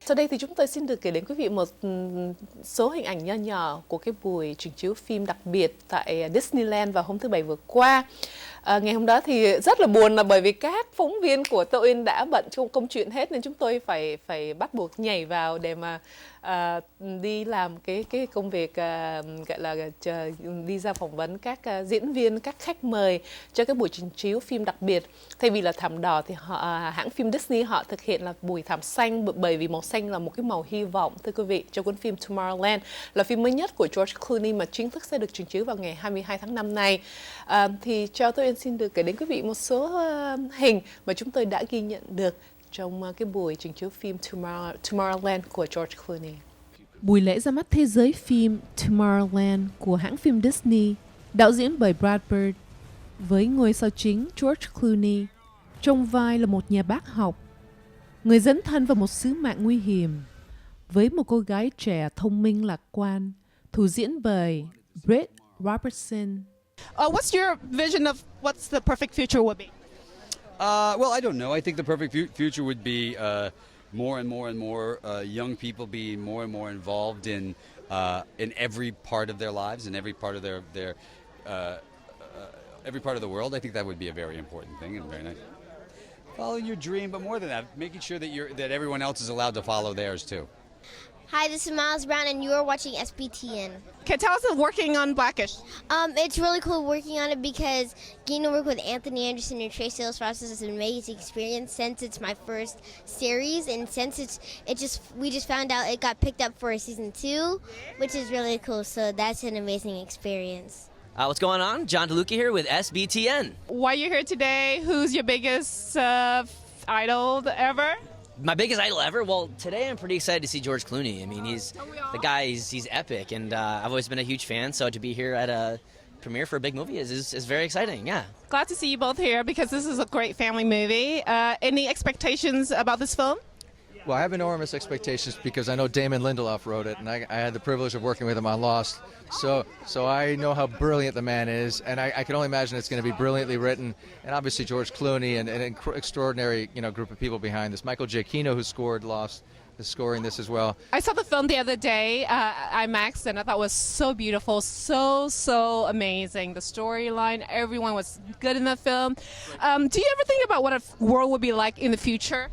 Sau đây thì chúng tôi xin được gửi đến quý vị một số hình ảnh nho nhỏ của cái buổi trình chiếu phim đặc biệt tại Disneyland vào hôm thứ Bảy vừa qua. Ngày hôm đó thì rất là buồn là bởi vì các phóng viên của Uyen đã bận trong công chuyện hết nên chúng tôi phải bắt buộc nhảy vào để mà đi làm cái công việc gọi là đi ra phỏng vấn các diễn viên, các khách mời cho cái buổi trình chiếu phim đặc biệt. Thay vì là thảm đỏ thì hãng phim Disney họ thực hiện là buổi thảm xanh, bởi vì màu xanh là một cái màu hy vọng, thưa quý vị, cho cuốn phim Tomorrowland là phim mới nhất của George Clooney mà chính thức sẽ được trình chiếu vào ngày 22 tháng 5 này. Thì cho tôi xin được kể đến quý vị một số hình mà chúng tôi đã ghi nhận được trong cái buổi trình chiếu phim Tomorrowland của George Clooney. Buổi lễ ra mắt thế giới phim Tomorrowland của hãng phim Disney, đạo diễn bởi Brad Bird, với ngôi sao chính George Clooney trong vai là một nhà bác học, người dấn thân vào một sứ mạng nguy hiểm với một cô gái trẻ thông minh lạc quan, thủ diễn bởi Britt Robertson. What's your vision of what's the perfect future would be? Well, I don't know. I think the perfect future would be more and more young people be more and more involved in every part of their lives and every part of their every part of the world. I think that would be a very important thing and very nice. Following your dream, but more than that, making sure that everyone else is allowed to follow theirs too. Hi, this is Miles Brown, and you are watching SBTN. Okay, tell us about working on Blackish. It's really cool working on it because getting to work with Anthony Anderson and Trey Sales Frost is an amazing experience since it's my first series, and since we just found out it got picked up for a season 2, which is really cool. So that's an amazing experience. What's going on? John DeLuca here with SBTN. Why are you here today? Who's your biggest idol ever? My biggest idol ever? Well, today I'm pretty excited to see George Clooney. I mean, he's epic, and I've always been a huge fan, so to be here at a premiere for a big movie is very exciting, yeah. Glad to see you both here because this is a great family movie. Any expectations about this film? Well, I have enormous expectations because I know Damon Lindelof wrote it, and I had the privilege of working with him on Lost. So I know how brilliant the man is, and I can only imagine it's going to be brilliantly written. And obviously George Clooney and an extraordinary group of people behind this. Michael Giacchino, who scored Lost, is scoring this as well. I saw the film the other day, IMAX, and I thought it was so beautiful, so amazing. The storyline, everyone was good in the film. Do you ever think about what a world would be like in the future?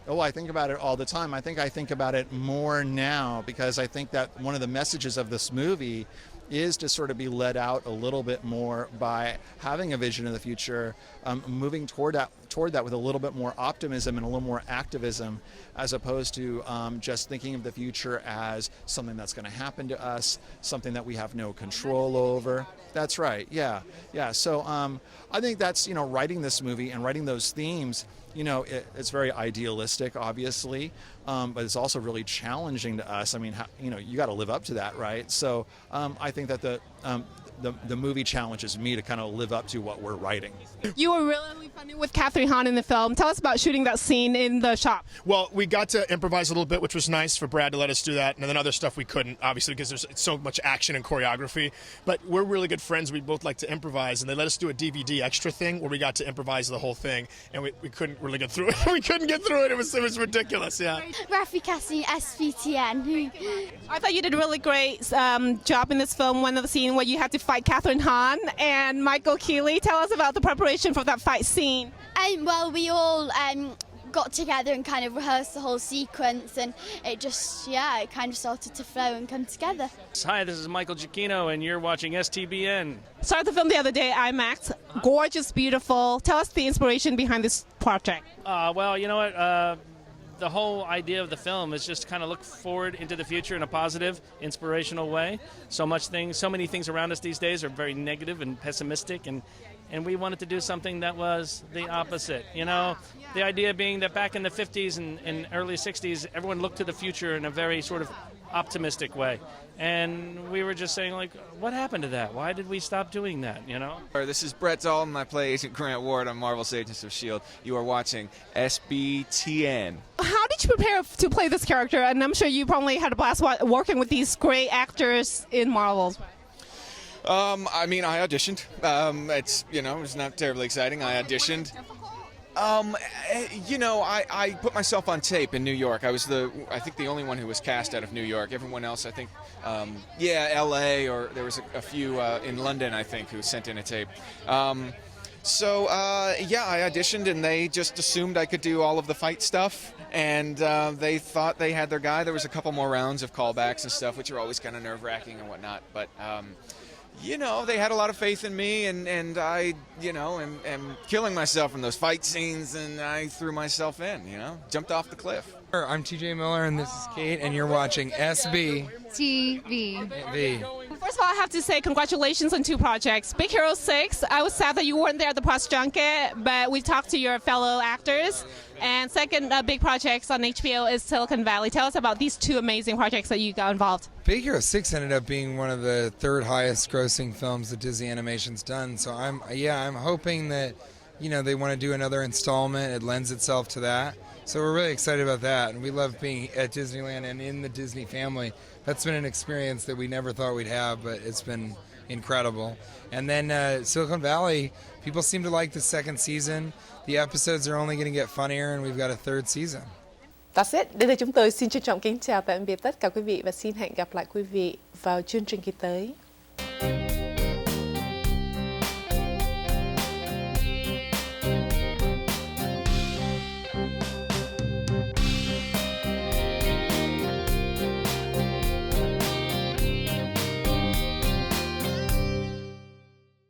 Oh, I think about it all the time. I think about it more now because I think that one of the messages of this movie is to sort of be led out a little bit more by having a vision of the future, moving toward that with a little bit more optimism and a little more activism, as opposed to just thinking of the future as something that's going to happen to us, something that we have no control over. That's right. Yeah. So I think that's writing this movie and writing those themes. It's very idealistic, obviously, but it's also really challenging to us. I mean, you got to live up to that, right? So I think that the movie challenges me to kind of live up to what we're writing. You were really funny with Catherine Hahn in the film. Tell us about shooting that scene in the shop. Well, we got to improvise a little bit, which was nice for Brad to let us do that, and then other stuff we couldn't, obviously, because there's so much action and choreography. But we're really good friends. We both like to improvise, and they let us do a DVD extra thing where we got to improvise the whole thing, and we couldn't really get through it. We couldn't get through it. It was ridiculous, yeah. Rafi Cassie, SBTN. I thought you did a really great job in this film. One of the scene where you had to fight Catherine Hahn and Michael Keeley. Tell us about the preparation for that fight scene. Well, we all got together and kind of rehearsed the whole sequence, and it kind of started to flow and come together. Hi, this is Michael Giacchino, and you're watching STBN. Saw the film the other day, IMAX. Gorgeous, beautiful. Tell us the inspiration behind this project. Well, you know what? The whole idea of the film is just kind of look forward into the future in a positive, inspirational way. So many things around us these days are very negative and pessimistic, and we wanted to do something that was the opposite. The idea being that back in the 50s and early 60s, everyone looked to the future in a very sort of optimistic way. And we were just saying, like, what happened to that? Why did we stop doing that, This is Brett Dalton. I play Agent Grant Ward on Marvel's Agents of S.H.I.E.L.D. You are watching SBTN. How did you prepare to play this character? And I'm sure you probably had a blast working with these great actors in Marvel. I auditioned. It's not terribly exciting. I auditioned. You know, I put myself on tape in New York. I was I think the only one who was cast out of New York. Everyone else, I think, L.A. or there was a few in London, I think, who sent in a tape. So I auditioned, and they just assumed I could do all of the fight stuff, and they thought they had their guy. There was a couple more rounds of callbacks and stuff, which are always kind of nerve-wracking and whatnot, but you know, they had a lot of faith in me, and I, you know, am killing myself in those fight scenes, and I threw myself in, you know, jumped off the cliff. I'm TJ Miller, and this is Kate, and you're watching SBTN. First of all, I have to say congratulations on 2 projects. Big Hero 6, I was sad that you weren't there at the press junket, but we talked to your fellow actors. And second big projects on HBO is Silicon Valley. Tell us about these 2 amazing projects that you got involved. Big Hero 6 ended up being one of the 3rd highest grossing films that Disney Animation's done. So I'm hoping that, you know, they want to do another installment. It lends itself to that. So we're really excited about that. And we love being at Disneyland and in the Disney family. That's been an experience that we never thought we'd have, but it's been incredible. And then Silicon Valley, people seem to like the 2nd season. The episodes are only going to get funnier, and we've got a 3rd season. That's it. Đây là chúng tôi xin trân trọng kính chào tạm biệt tất cả quý vị và xin hẹn gặp lại quý vị vào chương trình kỳ tới.